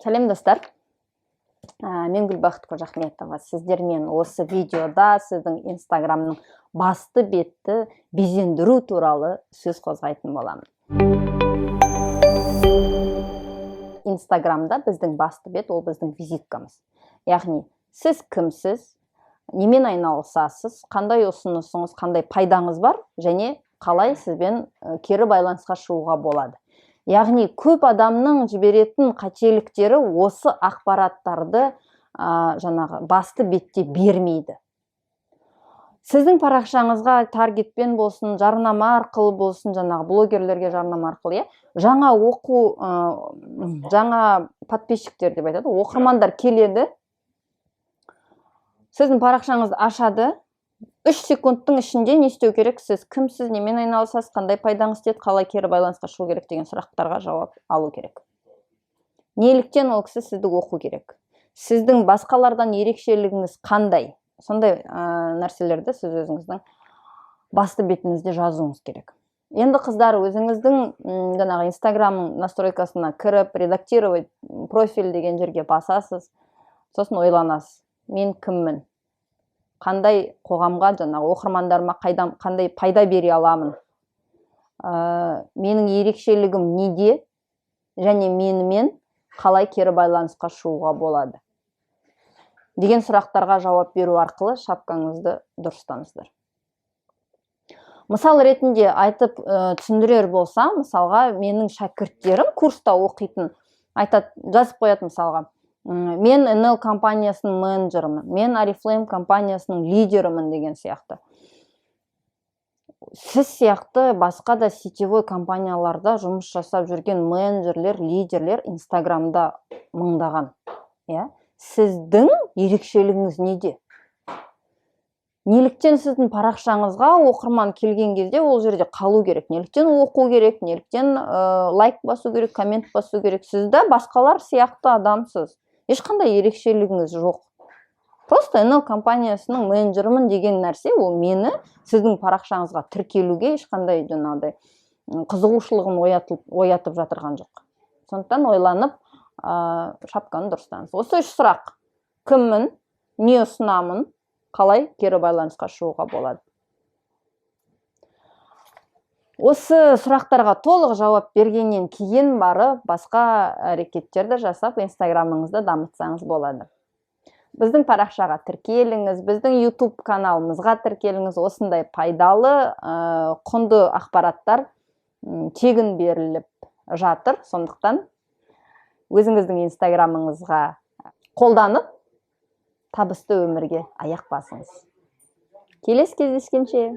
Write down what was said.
Сәлем достар, мен Гүлбақыт Қожахметова. Сіздермен осы видеода сіздің инстаграмның басты бетті безендіру туралы сөз қозғайтын боламын. Инстаграмда біздің басты бет ол біздің визиткамыз. Яғни сіз кімсіз, немен айналысасыз, қандай ұсынысыңыз, қандай пайдаңыз бар және қалай сізбен кері байланысқа шығуға болады. Яғни көп адамның жіберетін қателіктері осы ақпараттарды жаңағы басты бетте бермейді. Сіздің парақшаңызға таргетпен болсын, жарнама арқылы болсын, жаңағы блогерлерге жарнама арқылы, жаңа подписчиктер деп айтады, оқырмандар келеді. Сіздің парақшаңызды ашады. 3 секундтың ішінде не істеу керек? Сіз кімсіз, немен айналысасыз, қандай пайдаңыз тиеді, қалай кері байланысқа шығу керек деген сұрақтарға жауап алу керек. Неліктен ол кісі сізді оқу керек? Сіздің басқалардан ерекшелігіңіз қандай? Сондай нәрселерді сіз өзіңіздің басты бетіңізде жазуыңыз керек. Енді қыздар, өзіңіздің жаңағы инстаграмның настройкасына кіріп, редактировать профиль деген жерге басасыз. Сосын ойланасыз, мен кіммін? Қандай қоғамға, жаңағы оқырмандарыма қандай пайда бере аламын? Менің ерекшелігім неде? Және менімен қалай кері байланысқа шығуға болады? Деген сұрақтарға жауап беру арқылы шапкаңызды дұрыстаңыздар. Мысал ретінде айтып түсіндірер болса, мысалға менің шәкірттерім курста оқитын айтады, жазып қояды мысалға. Мен NL компаниясының менеджерімін, мен Oriflame компаниясының лидерімін деген сияқты. Сіз сияқты басқа да сетевой компанияларда жұмыс жасап жүрген менеджерлер, лидерлер инстаграмда мыңдаған. Сіздің ерекшелігіңіз неде? Неліктен сіздің парақшаңызға оқырман келген кезде ол жерде қалу керек? Неліктен оқу керек? Неліктен лайк басу керек, коммент басу керек? Сізді басқалар сияқты адамсыз. Ешқандай ерекшелігіңіз жоқ. Просто NL компаниясының менеджерімін деген нәрсе, ол мені сіздің парақшаңызға тіркелуге ешқандай жаңағыдай қызығушылығын оятып жатырған жоқ. Сондықтан ойланып, шапканы дұрыстаңыз. Осы 3 сұрақ: кіммін, не ұсынамын, қалай кері байланысқа шығуға болады? Осы сұрақтарға толық жауап бергеннен кейін барып, басқа әрекеттерді жасап, инстаграмыңызды дамытсаңыз болады. Біздің парақшаға тіркеліңіз, біздің YouTube каналымызға тіркеліңіз. Осындай пайдалы, құнды ақпараттар тегін беріліп жатыр. Сондықтан өзіңіздің инстаграмыңызға қолданып, табысты өмірге аяқ басыңыз. Келесі кездескенше.